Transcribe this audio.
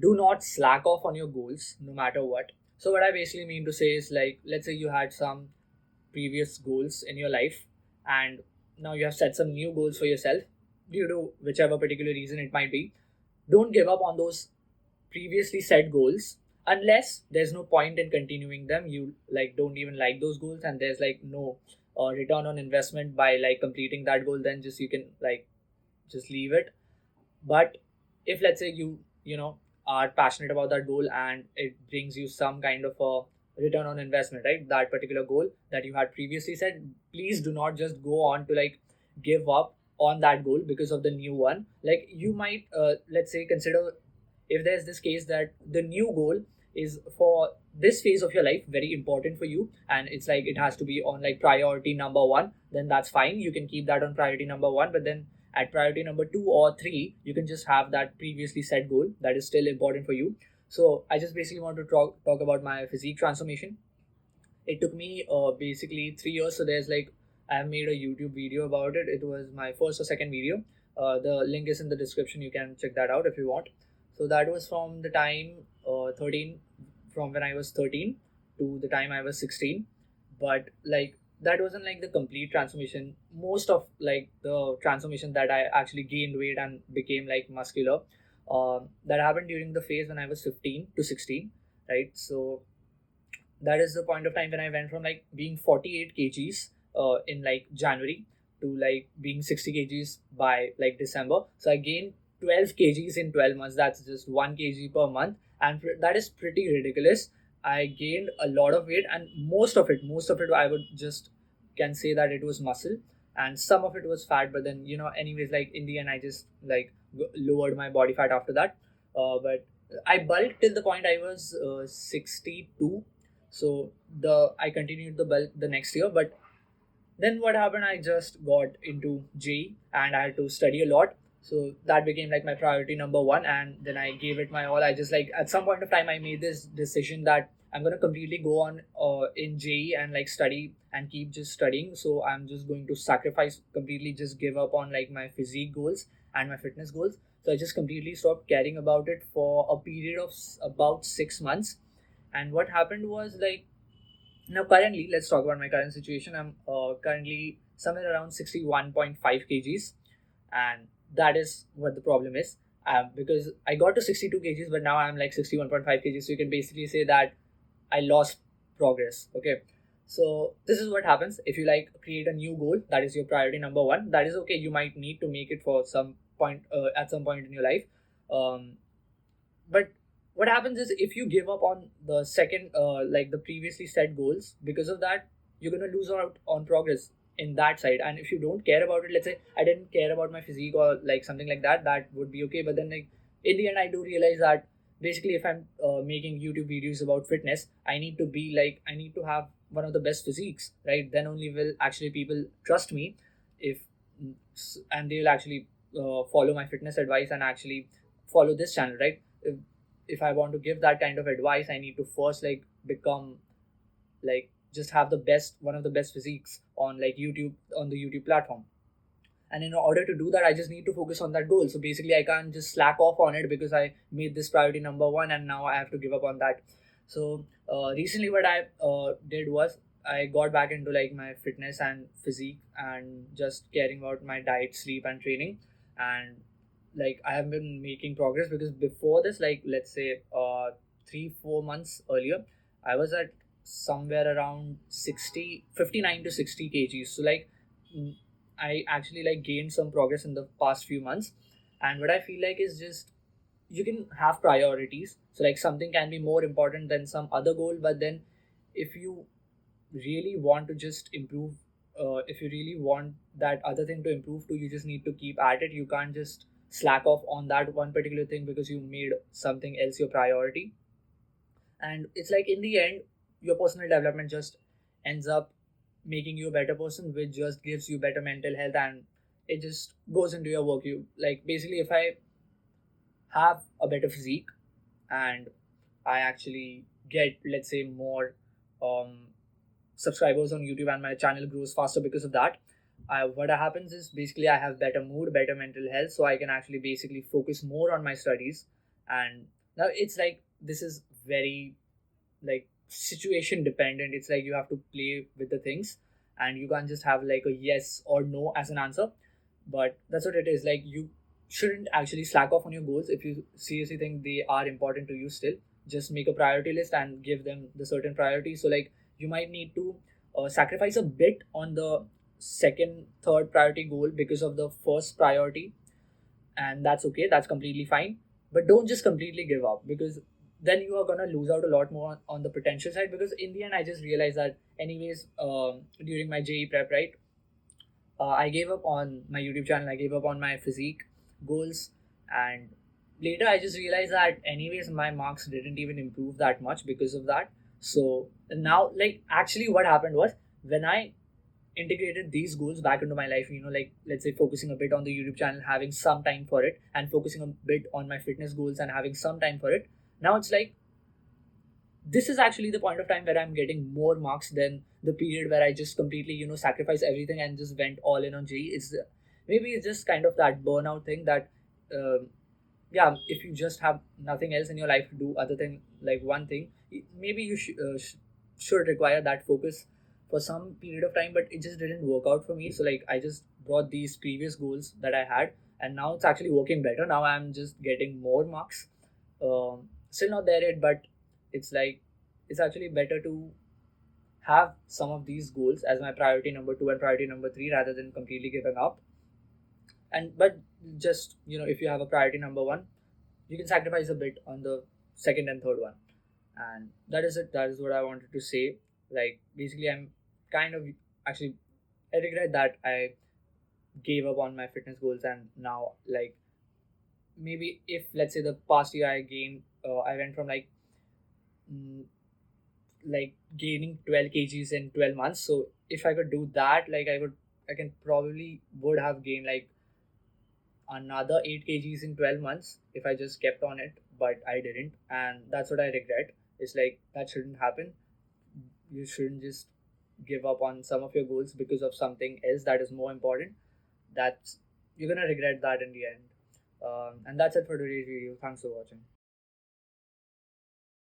do not slack off on your goals no matter what. So what I basically mean to say is, like, let's say you had some previous goals in your life, and now you have set some new goals for yourself due to whichever particular reason it might be. Don't give up on those previously set goals unless there's no point in continuing them. You like don't even like those goals, and there's like no return on investment by like completing that goal. Then just you can like just leave it. But if let's say you are passionate about that goal and it brings you some kind of a return on investment, right, that particular goal that you had previously set, please do not just go on to like give up on that goal because of the new one. Like you might let's say consider, if there's this case that the new goal is for this phase of your life very important for you, and it's like it has to be on like priority number one, then that's fine, you can keep that on priority number one. But then at priority number two or three, you can just have that previously set goal that is still important for you. So I just basically want to talk about my physique transformation. It took me basically 3 years. So there's like I made a YouTube video about it. It was my first or second video. The link is in the description, you can check that out if you want. So that was from the time 13, from when I was 13 to the time I was 16. But like that wasn't like the complete transformation. Most of like the transformation that I actually gained weight and became like muscular, that happened during the phase when I was 15 to 16, right? So that is the point of time when I went from like being 48 kgs in like January to like being 60 kgs by like December. So I gained 12 kgs in 12 months. That's just 1 kg per month. And that is pretty ridiculous. I gained a lot of weight, and most of it, I would just can say that it was muscle, and some of it was fat. But then, anyways, like in the end, I just like lowered my body fat after that. But I bulked till the point I was 62. So the I continued the bulk the next year. But then what happened, I just got into JEE and I had to study a lot. So that became like my priority number one, and then I gave it my all. I just like at some point of time I made this decision that I'm gonna completely go on in JEE and like study and keep just studying. So I'm just going to sacrifice completely, just give up on like my physique goals and my fitness goals. So I just completely stopped caring about it for a period of about 6 months. And what happened was like, now currently, let's talk about my current situation. I'm currently somewhere around 61.5 kgs, and that is what the problem is. Because I got to 62 kgs, but now I'm like 61.5 kgs. So you can basically say that I lost progress. Okay. So this is what happens if you like create a new goal that is your priority number one. That is okay. You might need to make it for some point at some point in your life. Um, but what happens is if you give up on the second like the previously set goals, because of that you're going to lose out on progress in that side. And if you don't care about it, let's say I didn't care about my physique or like something like that, that would be okay. But then like in the end I do realize that basically if I'm making YouTube videos about fitness, I need to have one of the best physiques, right? Then only will actually people trust me. If and they'll actually follow my fitness advice and actually follow this channel, right? If I want to give that kind of advice, I need to first like become like just have the best one of the best physiques on like YouTube, on the YouTube platform. And in order to do that, I just need to focus on that goal. So basically I can't just slack off on it because I made this priority number one and now I have to give up on that. So recently what I did was I got back into like my fitness and physique and just caring about my diet, sleep and training. And like I have been making progress because before this, like let's say 3 4 months earlier, I was at somewhere around 59 to 60 kgs. So like I actually like gained some progress in the past few months. And what I feel like is just you can have priorities. So like something can be more important than some other goal. But then if you really want to just improve, if you really want that other thing to improve too, you just need to keep at it. You can't just slack off on that one particular thing because you made something else your priority. And it's like in the end your personal development just ends up making you a better person, which just gives you better mental health, and it just goes into your work. You like basically if I have a better physique and I actually get, let's say, more um, subscribers on YouTube and my channel grows faster because of that, what happens is basically I have better mood, better mental health, so I can actually basically focus more on my studies. And Now it's like this is very like situation dependent. It's like you have to play with the things, and you can't just have like a yes or no as an answer. But that's what it is. Like you shouldn't actually slack off on your goals if you seriously think they are important to you still. Just make a priority list and give them the certain priority. So like you might need to sacrifice a bit on the second third priority goal because of the first priority, and that's okay, that's completely fine. But don't just completely give up, because then you are gonna lose out a lot more on the potential side. Because in the end I just realized that anyways, during my JE prep, right, I gave up on my YouTube channel, I gave up on my physique goals, and later I just realized that anyways my marks didn't even improve that much because of that. So now, like, actually what happened was, when I integrated these goals back into my life, like let's say focusing a bit on the YouTube channel, having some time for it, and focusing a bit on my fitness goals and having some time for it, now it's like this is actually the point of time where I'm getting more marks than the period where I just completely, sacrificed everything and just went all in on GE. Maybe it's just kind of that burnout thing that, yeah, if you just have nothing else in your life to do other than like one thing, maybe you should require that focus for some period of time. But it just didn't work out for me. So like I just brought these previous goals that I had, and now it's actually working better. Now I'm just getting more marks. Still not there yet, but it's like it's actually better to have some of these goals as my priority number two and priority number three rather than completely giving up. And but just, if you have a priority number one, you can sacrifice a bit on the second and third one. And that is it. That is what I wanted to say. Like basically I'm kind of actually, I regret that I gave up on my fitness goals. And now, like, maybe if let's say the past year I gained, I went from mm, like gaining 12 kgs in 12 months. So if I could do that, like I can probably would have gained like another 8 kgs in 12 months if I just kept on it, but I didn't. And that's what I regret. It's like that shouldn't happen. You shouldn't just give up on some of your goals because of something else that is more important. That's You're gonna regret that in the end. And that's it for today's video. Thanks for watching.